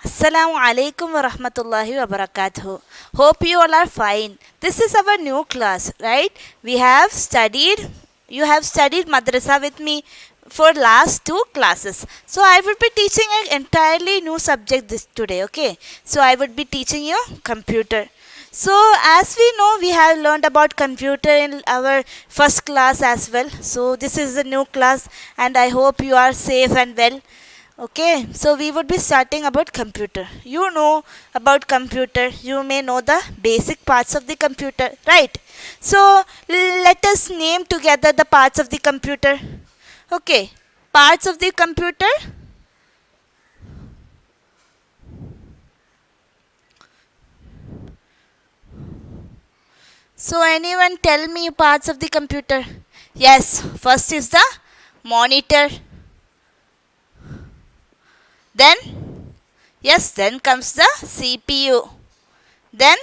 Assalamu alaikum wa rahmatullahi wa barakatuh. Hope you all are fine. This is our new class, right? You have studied madrasa with me for last two classes. So I would be teaching an entirely new subject this today, okay? So I would be teaching you computer. So as we know, we have learned about computer in our first class as well. So this is a new class and I hope you are safe and well. Okay, so we would be starting about computer. You know about computer, you may know the basic parts of the computer, right? So let us name together the parts of the computer. Okay, parts of the computer. So anyone tell me parts of the computer? Yes, first is the monitor. Then, yes, then comes the CPU. Then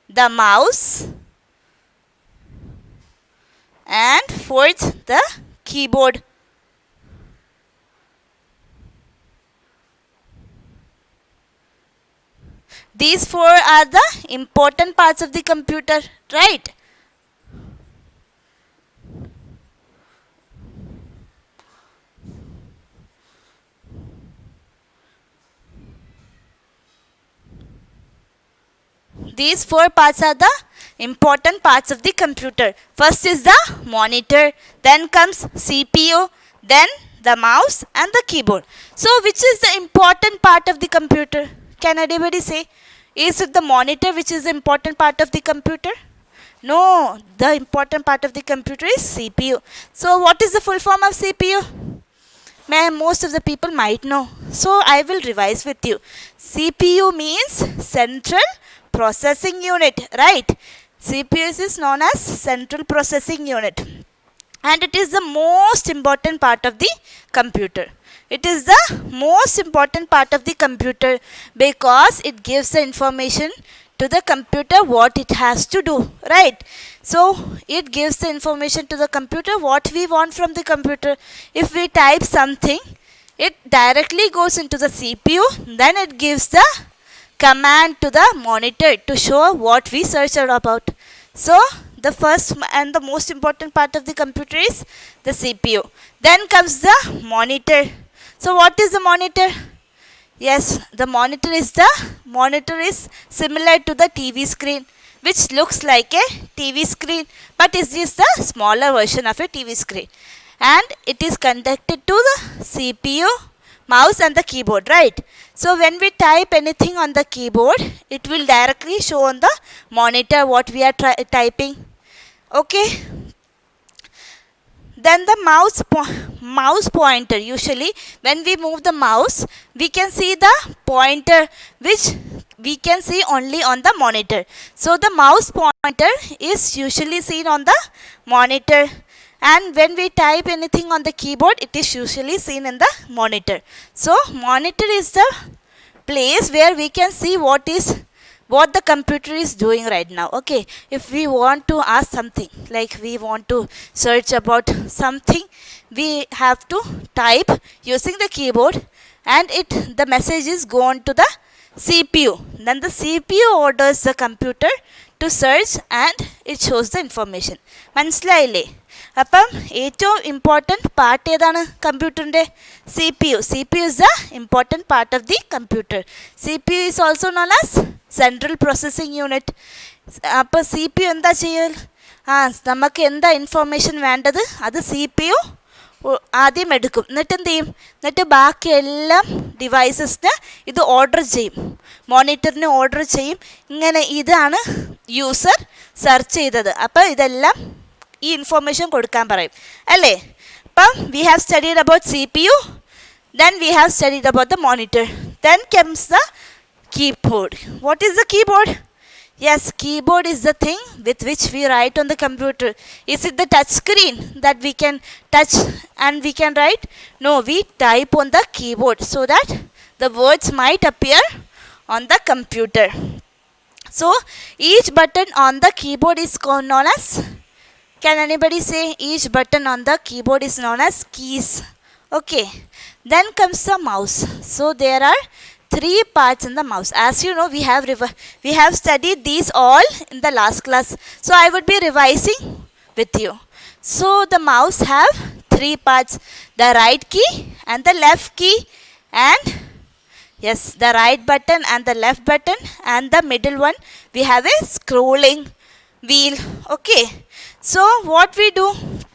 the mouse. And fourth, the keyboard. These four are the important parts of the computer, right? These four parts are the important parts of the computer. First is the monitor, then comes CPU, then the mouse and the keyboard. So which is the important part of the computer? Can anybody say? Is it the monitor which is the important part of the computer? No, the important part of the computer is CPU. So what is the full form of CPU? Most of the people might know. So I will revise with you. CPU means Central Processing Unit, right? CPU is known as Central Processing Unit. And it is the most important part of the computer. It is the most important part of the computer because it gives the information to the computer what it has to do, right? So it gives the information to the computer what we want from the computer. If we type something, it directly goes into the CPU, then it gives the command to the monitor to show what we searched about. So the first and the most important part of the computer is the CPU. Then comes the monitor. So what is the monitor? Yes, the monitor is similar to the TV screen, which looks like a TV screen, but is just the smaller version of a TV screen. And it is connected to the CPU, mouse and the keyboard, right? So when we type anything on the keyboard, it will directly show on the monitor what we are typing. Okay, then the mouse pointer, usually when we move the mouse we can see the pointer which we can see only on the monitor. So the mouse pointer is usually seen on the monitor, and when we type anything on the keyboard it is usually seen in the monitor. So monitor is the place where we can see what the computer is doing right now. Okay, if we want to ask something, like we want to search about something, we have to type using the keyboard, and the message is gone to the CPU. Then the CPU orders the computer to search and it shows the information. മനസ്സിലായില്ലേ? അപ്പം ഏറ്റവും important part ഏതാണ് കമ്പ്യൂട്ടറിൻ്റെ? CPU is the important part of the computer. CPU is also known as Central Processing Unit. അപ്പോൾ CPU എന്താ ചെയ്യൽ? നമുക്ക് എന്താ ഇൻഫോർമേഷൻ വേണ്ടത് അത് CPU ആദ്യം എടുക്കും. എന്നിട്ട് എന്ത് ചെയ്യും? എന്നിട്ട് ബാക്കി എല്ലാം ഡിവൈസസിന് ഇത് ഓർഡർ ചെയ്യും, മോണിറ്ററിന് ഓർഡർ ചെയ്യും. ഇങ്ങനെ ഇതാണ് യൂസർ സെർച്ച് ചെയ്തത്, അപ്പോൾ ഇതെല്ലാം ഈ ഇൻഫോർമേഷൻ കൊടുക്കാൻ പറയും അല്ലേ? അപ്പം we have studied about CPU, then we have studied about the monitor, then comes the keyboard. What is the keyboard? Yes, keyboard is the thing with which we write on the computer. Is it the touch screen that we can touch and we can write? No, we type on the keyboard so that the words might appear on the computer. So each button on the keyboard is known as, can anybody say each button on the keyboard is known as keys? Okay, then comes the mouse. So there are three parts in the mouse. As you know, we have studied these all in the last class. So I would be revising with you. So the mouse have three parts: the right key and the left key, and yes, the right button and the left button, and the middle one we have a scrolling wheel. Okay. So what we do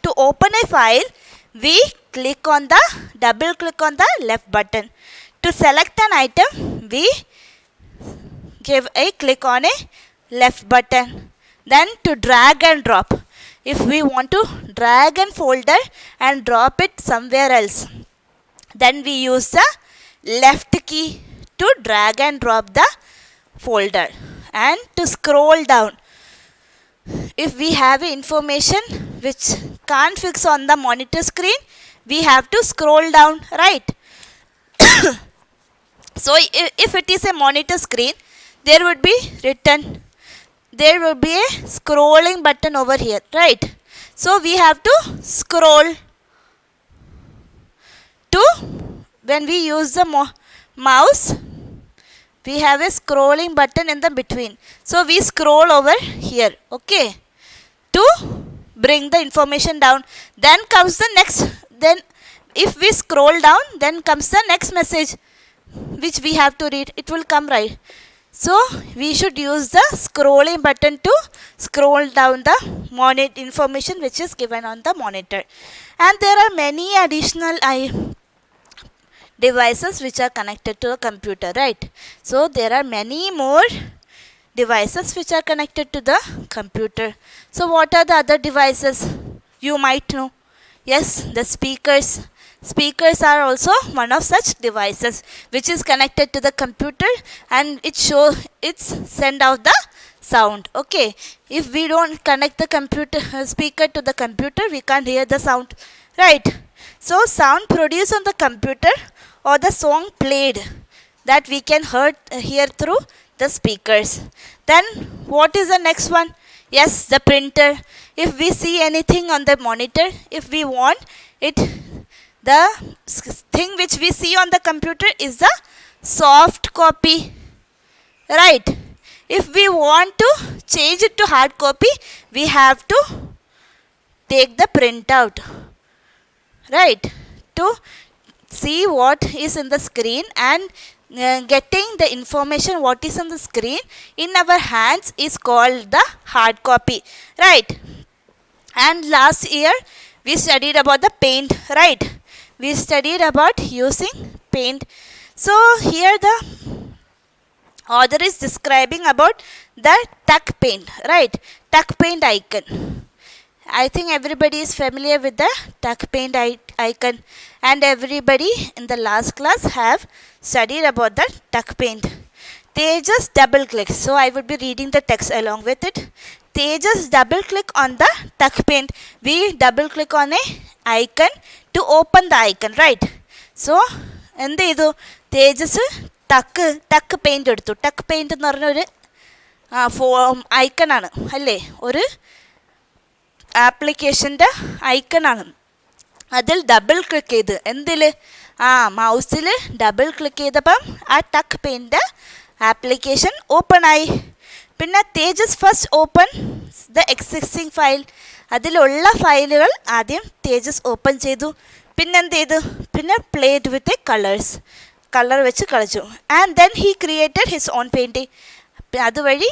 to open a file, we double click on the left button. To select an item, we give a click on a left button. Then to drag and drop, if we want to drag a folder and drop it somewhere else, then we use the left key to drag and drop the folder. And to scroll down, if we have information which can't fix on the monitor screen, we have to scroll down, right? So if it is a monitor screen, there would be a scrolling button over here, right? So we have to scroll. When we use the mouse, we have a scrolling button in the between. So we scroll over here, okay, to bring the information down. Then comes the next. Then if we scroll down, then comes the next message which we have to read. It will come, right? So we should use the scrolling button to scroll down the information which is given on the monitor. And there are many additional devices which are connected to a computer, right? So there are many more devices which are connected to the computer. So what are the other devices? You might know. Yes, the speakers. Speakers are also one of such devices which is connected to the computer, and it's send out the sound. Okay, if we don't connect the speaker to the computer, we can't hear the sound, right? So sound produced on the computer or the song played, that we can hear through the speakers. Then what is the next one? Yes, the printer. If we see anything on the monitor, if we want it, the thing which we see on the computer is the soft copy, right? If we want to change it to hard copy, we have to take the printout, right? To see what is in the screen, and getting the information what is on the screen in our hands is called the hard copy, right? And last year we studied about the paint, right? We studied about using paint. So here the author is describing about the tuck paint, right? Tuck paint icon. I think everybody is familiar with the tuck paint icon, and everybody in the last class have studied about the tuck paint. They just double click. So I would be reading the text along with it. They just double click on the tuck paint. We double click on a icon to open the icon, right? So എന്ത് ചെയ്തു? തേജസ് ടക്ക് paint എടുത്തു. ടക്ക് paint എന്ന് പറഞ്ഞൊരു ഐക്കണാണ് അല്ലേ, ഒരു ആപ്ലിക്കേഷൻ്റെ ഐക്കണാണ്. അതിൽ double click ചെയ്ത് മൗസിൽ ഡബിൾ ക്ലിക്ക് ചെയ്തപ്പം ആ ടക്ക് പെയിൻ്റ് ആപ്ലിക്കേഷൻ ഓപ്പൺ ആയി. പിന്നെ Tejas first open the existing file. അതിലുള്ള ഫയലുകൾ ആദ്യം തേജസ് ഓപ്പൺ ചെയ്തു. പിന്നെ എന്ത് ചെയ്തു? പിന്നെ പ്ലേഡ് വിത്ത് കളർ വെച്ച് കളിച്ചു. And then he created his own painting. അതുവഴി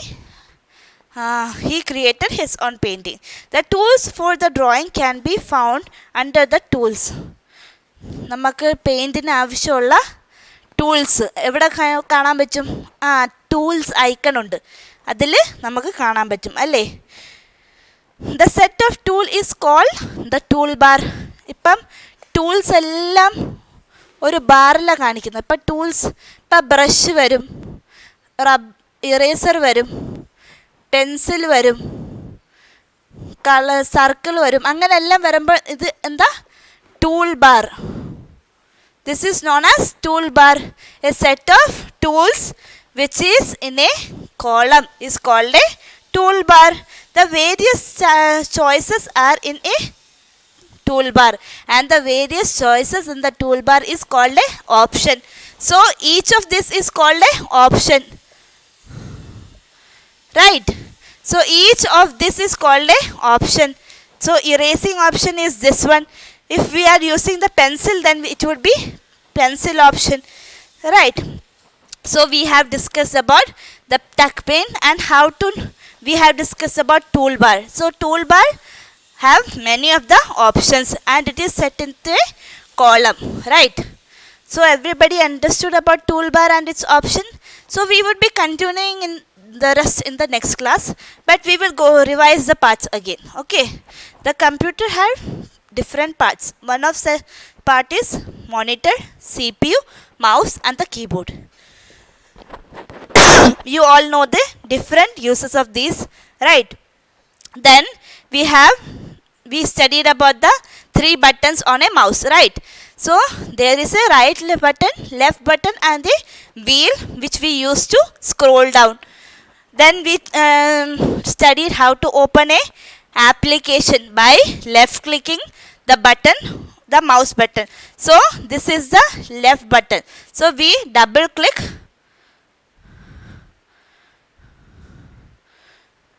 he created his own painting. The tools for the drawing can be found under the tools. നമുക്ക് പെയിൻറ്റിന് ആവശ്യമുള്ള ടൂൾസ് എവിടെ കാണാൻ പറ്റും? ടൂൾസ് ഐക്കൺ ഉണ്ട്, അതിൽ നമുക്ക് കാണാൻ പറ്റും അല്ലേ. The set of tool is called the tool bar. ഇപ്പം ടൂൾസ് എല്ലാം ഒരു ബാറിലാണ് കാണിക്കുന്നത്. ഇപ്പം ടൂൾസ്, ഇപ്പം ബ്രഷ് വരും, ഇറേസർ വരും, പെൻസിൽ വരും, സർക്കിൾ വരും, അങ്ങനെ എല്ലാം വരുമ്പോൾ ഇത് എന്താ? Tool bar. This is known as tool bar. A set of tools which is in a column is called a toolbar. The various choices are in a toolbar, and the various choices in the toolbar is called a option. So each of this is called a option, right? So each of this is called a option. So erasing option is this one. If we are using the pencil, then it would be pencil option, right? So we have discussed about the tuck pen and how to, we have discussed about toolbar. So toolbar have many of the options and it is set into a column, right? So everybody understood about toolbar and its option. So we would be continuing in the rest in the next class, but we will go revise the parts again. Okay, the computer have different parts. One of the part is monitor, CPU, mouse and the keyboard. You all know the different uses of these, right? Then we studied about the three buttons on a mouse, right? So there is a right button, left button and the wheel which we use to scroll down. Then we studied how to open a application by left clicking the button, the mouse button. So this is the left button. So we double click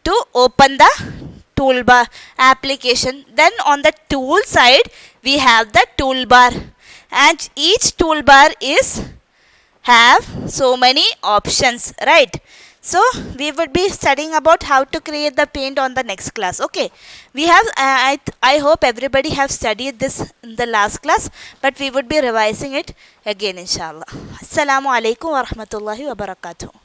to open the toolbar application. Then on the tool side we have the toolbar, and each toolbar is have so many options, right? So we would be studying about how to create the paint on the next class. Okay, we have I hope everybody have studied this in the last class, but we would be revising it again inshallah. Assalamu alaikum wa rahmatullahi wa barakatuh.